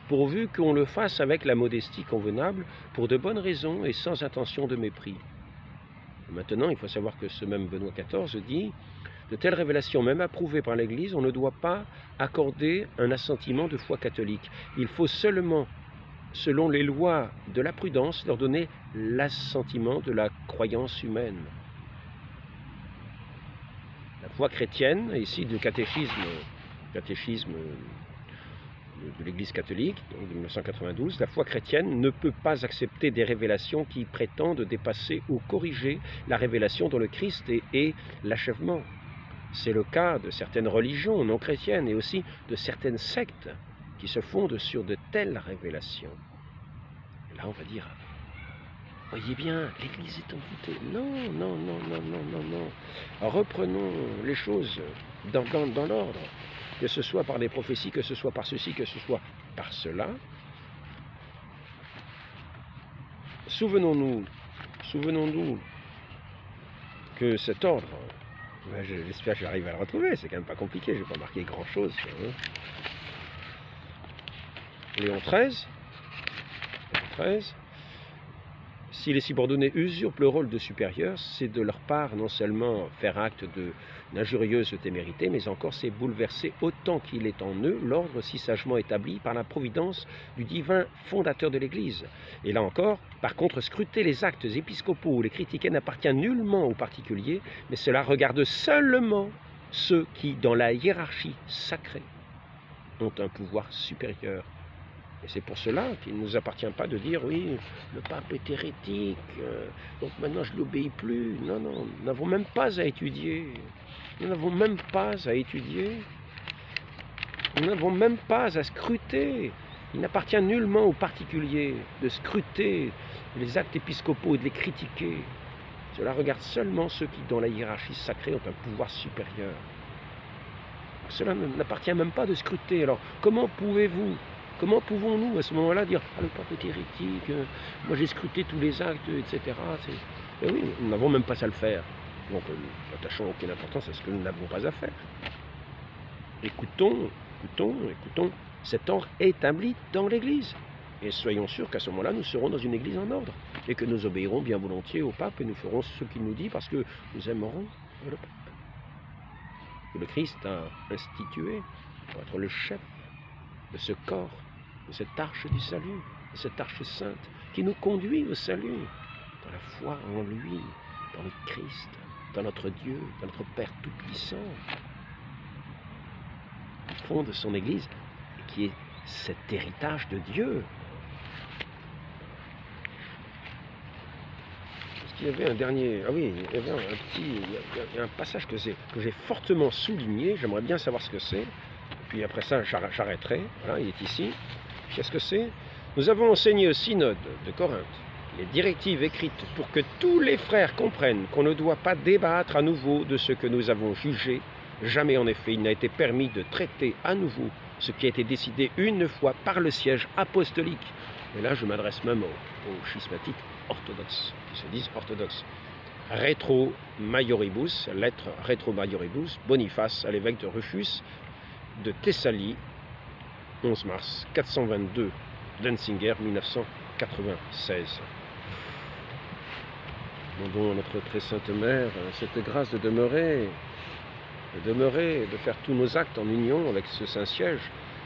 pourvu qu'on le fasse avec la modestie convenable, pour de bonnes raisons et sans intention de mépris. » Maintenant, il faut savoir que ce même Benoît XIV dit « De telles révélations, même approuvées par l'Église, on ne doit pas accorder un assentiment de foi catholique. Il faut seulement, selon les lois de la prudence, leur donner l'assentiment de la croyance humaine. » La foi chrétienne, ici du catéchisme de l'Église catholique, donc de 1992, la foi chrétienne ne peut pas accepter des révélations qui prétendent dépasser ou corriger la révélation dont le Christ est l'achèvement. C'est le cas de certaines religions non chrétiennes et aussi de certaines sectes qui se fondent sur de telles révélations. Et là, on va dire, voyez bien, l'Église est envoûtée. Non, non, non, non, non, non, non. Reprenons les choses dans l'ordre, que ce soit par des prophéties, que ce soit par ceci, que ce soit par cela. Souvenons-nous que cet ordre, j'espère que j'arrive à le retrouver, c'est quand même pas compliqué, je n'ai pas marqué grand-chose. Léon XIII, si les subordonnés usurpent le rôle de supérieur, c'est de leur part non seulement faire acte d'injurieuse témérité, mais encore c'est bouleverser autant qu'il est en eux l'ordre si sagement établi par la providence du divin fondateur de l'Église. Et là encore, par contre, scruter les actes épiscopaux ou les critiquer n'appartient nullement aux particuliers, mais cela regarde seulement ceux qui, dans la hiérarchie sacrée, ont un pouvoir supérieur. Et c'est pour cela qu'il ne nous appartient pas de dire oui, le pape est hérétique, donc maintenant je ne l'obéis plus. Non, non, nous n'avons même pas à étudier. Nous n'avons même pas à étudier. Nous n'avons même pas à scruter. Il n'appartient nullement aux particuliers de scruter les actes épiscopaux et de les critiquer. Cela regarde seulement ceux qui, dans la hiérarchie sacrée, ont un pouvoir supérieur. Cela n'appartient même pas de scruter. Alors, comment pouvons-nous à ce moment-là dire « Ah, le pape est hérétique, moi j'ai scruté tous les actes, etc. » Et oui, nous n'avons même pas à le faire. Donc, nous n'attachons aucune importance à ce que nous n'avons pas à faire. Écoutons cet ordre établi dans l'Église. Et soyons sûrs qu'à ce moment-là, nous serons dans une Église en ordre. Et que nous obéirons bien volontiers au pape et nous ferons ce qu'il nous dit parce que nous aimerons le pape. Que le Christ a institué pour être le chef de ce corps, de cette arche du salut, de cette arche sainte qui nous conduit au salut, dans la foi en lui, dans le Christ, dans notre Dieu, dans notre Père Tout-Puissant. Le fond de son Église, qui est cet héritage de Dieu. Est-ce qu'il y avait un dernier... Ah oui, il y avait il y a un passage que j'ai fortement souligné, j'aimerais bien savoir ce que c'est, puis après ça j'arrêterai, voilà, il est ici. Qu'est-ce que c'est? Nous avons enseigné au synode de Corinthe les directives écrites pour que tous les frères comprennent qu'on ne doit pas débattre à nouveau de ce que nous avons jugé. Jamais en effet il n'a été permis de traiter à nouveau ce qui a été décidé une fois par le siège apostolique. Et là je m'adresse même aux schismatiques orthodoxes, qui se disent orthodoxes. Retro Maioribus, lettre Retro Maioribus, Boniface à l'évêque de Rufus de Thessalie, 11 mars 422, Denzinger 1996. Demandons à notre très sainte mère cette grâce de demeurer, de faire tous nos actes en union avec ce Saint-Siège.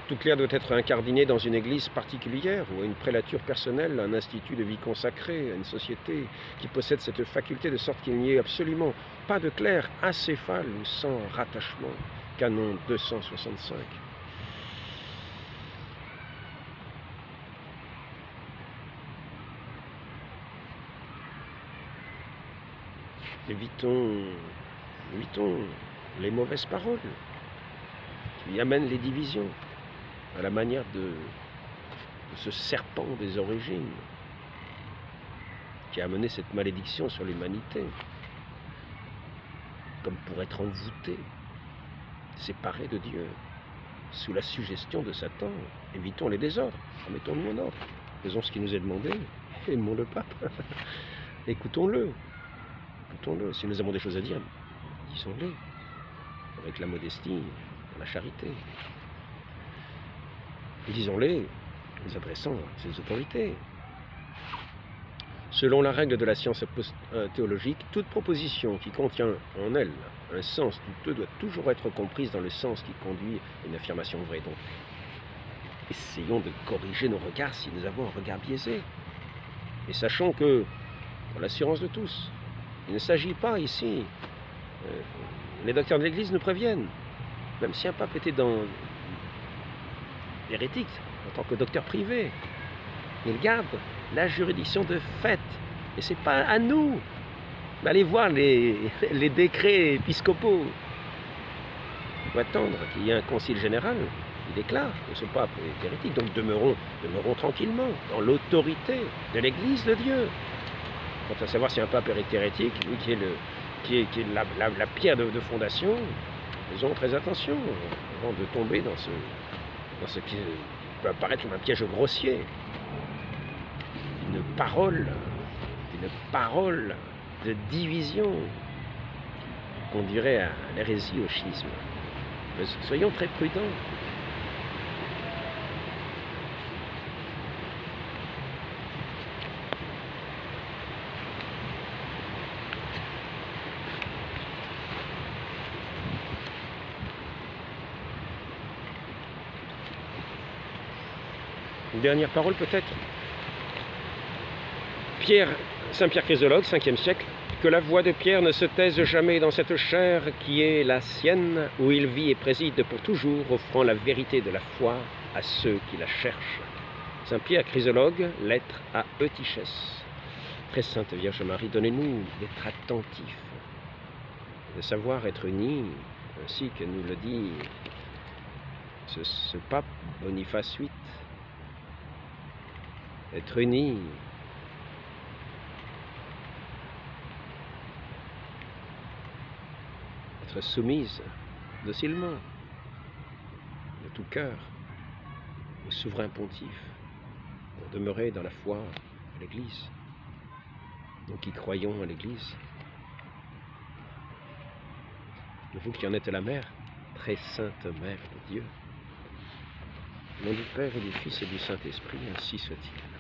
Tout clerc doit être incardiné dans une église particulière ou à une prélature personnelle, un institut de vie consacré, à une société qui possède cette faculté de sorte qu'il n'y ait absolument pas de clerc acéphale ou sans rattachement. Canon 265. Évitons les mauvaises paroles qui amènent les divisions, à la manière de ce serpent des origines qui a amené cette malédiction sur l'humanité, comme pour être envoûté, séparé de Dieu, sous la suggestion de Satan. Évitons les désordres, remettons-nous en ordre, faisons ce qui nous est demandé, aimons le pape, écoutons-le. Si nous avons des choses à dire, disons-les, avec la modestie, la charité. Et disons-les, nous adressant à ces autorités. Selon la règle de la science théologique, toute proposition qui contient en elle un sens douteux doit toujours être comprise dans le sens qui conduit à une affirmation vraie. Donc, essayons de corriger nos regards si nous avons un regard biaisé. Et sachons que, pour l'assurance de tous, il ne s'agit pas ici, les docteurs de l'Église nous préviennent, même si un pape était hérétique en tant que docteur privé, il garde la juridiction de fait. Et ce n'est pas à nous d'aller voir les décrets épiscopaux. Il faut attendre qu'il y ait un concile général qui déclare que ce pape est hérétique. Donc demeurons tranquillement dans l'autorité de l'Église de Dieu. Quant à savoir si un pape est hérétique, lui qui est la pierre de fondation, faisons très attention avant de tomber dans ce qui peut apparaître comme un piège grossier. Une parole de division qu'on dirait à l'hérésie, au schisme. Soyons très prudents. Une dernière parole peut-être. Saint Pierre Chrysologue, 5e siècle, que la voix de Pierre ne se taise jamais dans cette chair qui est la sienne, où il vit et préside pour toujours, offrant la vérité de la foi à ceux qui la cherchent. Saint Pierre Chrysologue, lettre à Eutychès. Très Sainte Vierge Marie, donnez-nous d'être attentifs, de savoir être unis, ainsi que nous le dit ce pape Boniface VIII. Être unis, être soumise docilement, de tout cœur, au souverain pontife, pour demeurer dans la foi à l'Église. Nous qui croyons à l'Église, vous qui en êtes la mère, très sainte mère de Dieu, au nom du Père et du Fils et du Saint-Esprit, ainsi soit-il.